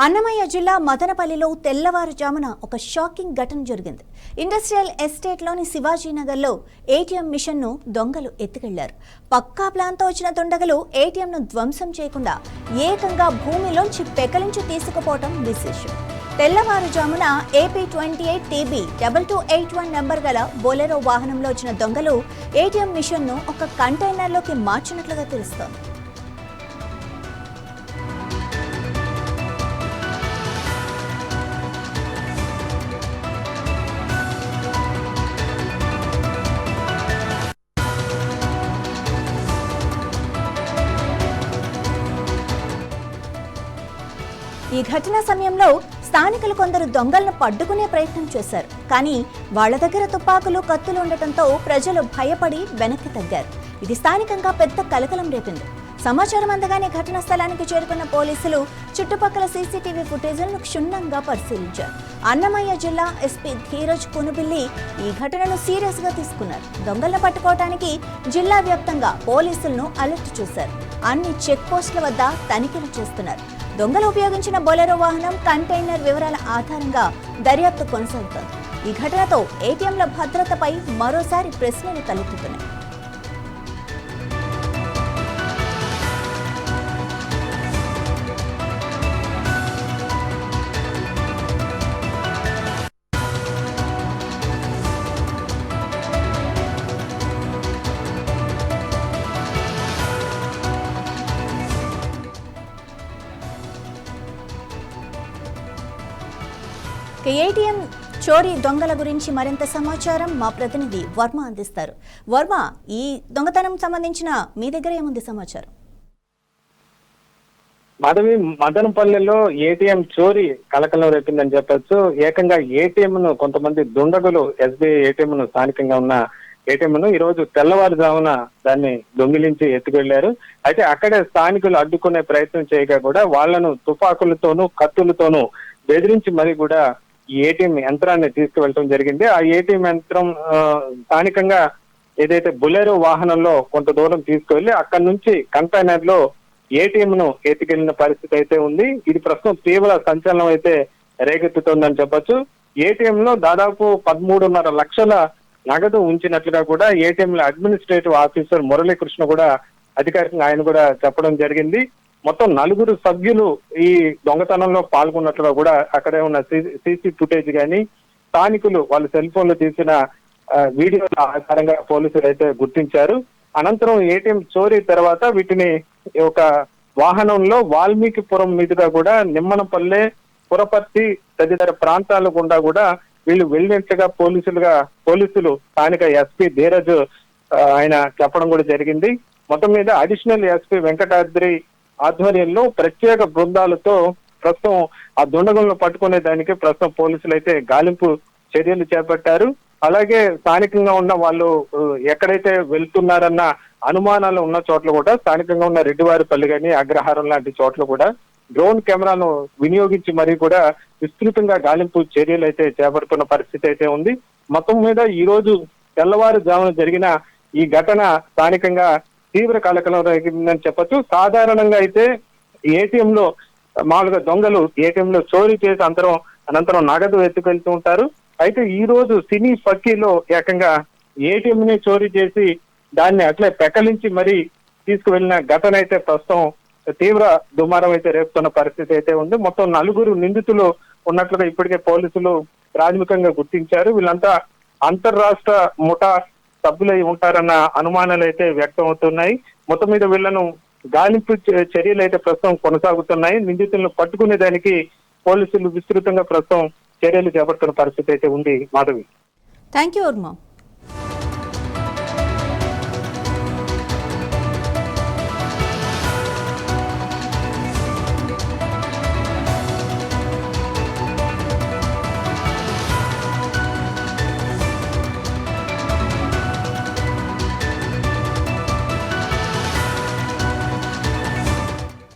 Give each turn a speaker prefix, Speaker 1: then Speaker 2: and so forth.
Speaker 1: అన్నమయ్య జిల్లా మదనపల్లిలో తెల్లవారుజామున ఒక షాకింగ్ ఘటన జరిగింది. ఇండస్ట్రియల్ ఎస్టేట్లోని శివాజీనగర్లో ఏటీఎం మిషన్ను దొంగలు ఎత్తుకెళ్లారు. పక్కా ప్లాన్తో వచ్చిన దుండగులు ఏటీఎంను ధ్వంసం చేయకుండా ఏకంగా భూమిలోంచి పెకలించి తీసుకుపోవటం విశేషం. తెల్లవారుజామున AP28TB2281 నెంబర్ గల బొలెరో వాహనంలో వచ్చిన దొంగలు ఏటీఎం మిషన్ను ఒక కంటైనర్లోకి మార్చినట్లుగా తెలుస్తోంది. ఈ ఘటన సమయంలో స్థానికులు కొందరు దొంగలను పట్టుకునే ప్రయత్నం చేశారు. కానీ వాళ్ల దగ్గర తుపాకులు, కత్తులు ఉండటంతో ప్రజలు భయపడి వెనక్కి తగ్గారు. ఇది స్థానికంగా పెద్ద కలకలం రేపింది. సమాచారం అందగానే ఘటనా స్థలానికి చేరుకున్న పోలీసులు చుట్టుపక్కల సీసీటీవీ ఫుటేజ్లను క్షుణ్ణంగా పరిశీలించారు. అన్నమయ్య జిల్లా ఎస్పీ ధీరజ్ కొనుబిల్లి ఈ ఘటనను సీరియస్ గా తీసుకున్నారు. దొంగలను పట్టుకోవడానికి జిల్లా వ్యాప్తంగా పోలీసులను అలర్ట్ చేశారు. అన్ని చెక్ పోస్టుల వద్ద తనిఖీలు చేస్తున్నారు. దొంగలు ఉపయోగించిన బొలెరో వాహనం, కంటైనర్ వివరాల ఆధారంగా దర్యాప్తు కొనసాగుతోంది. ఈ ఘటనతో ఏటీఎంల భద్రతపై మరోసారి ప్రశ్నలు తలెత్తుతున్నాయి. ఏటీఎం చోరీ దొంగల గురించి మరింత సమాచారం మా ప్రతినిధి వర్మ అందిస్తారు. వర్మ, ఈ దొంగతనం సంబంధించిన మీ దగ్గర ఏముంది సమాచారం?
Speaker 2: మాధవి, మదనపల్లెలో ఏటీఎం చోరీ కలకలం రేపిందని చెప్పొచ్చు. ఏకంగా ఏటీఎం ను కొంతమంది దుండగులు ఎస్బీఐ ఏటీఎం ను స్థానికంగా ఉన్న ఏటీఎం ను ఈ రోజు తెల్లవారుజామున దాన్ని దొంగిలించి ఎత్తుకెళ్లారు. అయితే అక్కడే స్థానికులు అడ్డుకునే ప్రయత్నం చేయగా కూడా వాళ్లను తుపాకులతోనూ, కత్తులతోనూ బెదిరించి మరి కూడా ఈ ఏటీఎం యంత్రాన్ని తీసుకువెళ్ళడం జరిగింది. ఆ ఏటీఎం యంత్రం స్థానికంగా ఏదైతే బొలెరో వాహనంలో కొంత దూరం తీసుకువెళ్లి అక్కడి నుంచి కంటైనర్ లో ఏటీఎం ను ఎత్తుకెళ్లిన పరిస్థితి అయితే ఉంది. ఇది ప్రస్తుతం తీవ్ర సంచలనం అయితే రేకెత్తుతోందని చెప్పొచ్చు. ఏటీఎం లో దాదాపు 13.5 లక్షల నగదు ఉంచినట్లుగా కూడా ఏటీఎంల అడ్మినిస్ట్రేటివ్ ఆఫీసర్ మురళీకృష్ణ కూడా అధికారికంగా ఆయన కూడా చెప్పడం జరిగింది. మొత్తం 4 సభ్యులు ఈ దొంగతనంలో పాల్గొన్నట్లుగా కూడా అక్కడే ఉన్న సీసీ ఫుటేజ్ కానీ స్థానికులు వాళ్ళ సెల్ ఫోన్ లో తీసిన వీడియోల ఆధారంగా పోలీసులు అయితే గుర్తించారు. అనంతరం ఏటీఎం చోరీ తర్వాత వీటిని ఒక వాహనంలో వాల్మీకిపురం మీదుగా కూడా నిమ్మనపల్లె, పురపర్తి తదితర ప్రాంతాల గుండా కూడా వీళ్ళు వెళ్ళినట్టుగా పోలీసులు స్థానిక ఎస్పీ ధీరజ్ ఆయన చెప్పడం కూడా జరిగింది. మొత్తం మీద అడిషనల్ ఎస్పీ వెంకటాద్రి ఆధ్వర్యంలో ప్రత్యేక బృందాలతో ప్రస్తుతం ఆ దుండగులను పట్టుకునే దానికి ప్రస్తుతం పోలీసులు అయితే గాలింపు చర్యలు చేపట్టారు. అలాగే స్థానికంగా ఉన్న వాళ్ళు ఎక్కడైతే వెళ్తున్నారన్న అనుమానాలు ఉన్న చోట్ల కూడా స్థానికంగా ఉన్న రెడ్డివారిపల్లి కానీ అగ్రహారం లాంటి చోట్ల కూడా డ్రోన్ కెమెరాను వినియోగించి మరీ కూడా విస్తృతంగా గాలింపు చర్యలు అయితే చేపడుతున్న పరిస్థితి అయితే ఉంది. మొత్తం మీద ఈ రోజు తెల్లవారుజామున జరిగిన ఈ ఘటన స్థానికంగా తీవ్ర కలకలం రేగిందని చెప్పొచ్చు. సాధారణంగా అయితే ఏటీఎం లో మామూలుగా దొంగలు ఏటీఎం లో చోరీ చేసి అనంతరం నగదు ఎత్తుకెళ్తూ ఉంటారు. అయితే ఈ రోజు సినీ ఫక్కీలో ఏకంగా ఏటీఎం ని చోరీ చేసి దాన్ని అట్లే పెకలించి మరీ తీసుకువెళ్లిన ఘటన అయితే ప్రస్తుతం తీవ్ర దుమారం అయితే రేపుతున్న పరిస్థితి అయితే ఉంది. మొత్తం 4 నిందితులు ఉన్నట్లుగా ఇప్పటికే పోలీసులు ప్రాథమికంగా గుర్తించారు. వీళ్ళంతా అంతర్రాష్ట్ర ముఠా సభ్యులై ఉంటారన్న అనుమానాలు అయితే వ్యక్తం అవుతున్నాయి. మొత్తం మీద వీళ్లను గాలింపు చర్యలు అయితే ప్రస్తుతం కొనసాగుతున్నాయి. నిందితులను పట్టుకునే దానికి పోలీసులు విస్తృతంగా ప్రస్తుతం చర్యలు చేపడుతున్న పరిస్థితి అయితే ఉంది. Madhavi,
Speaker 1: thank you Varma.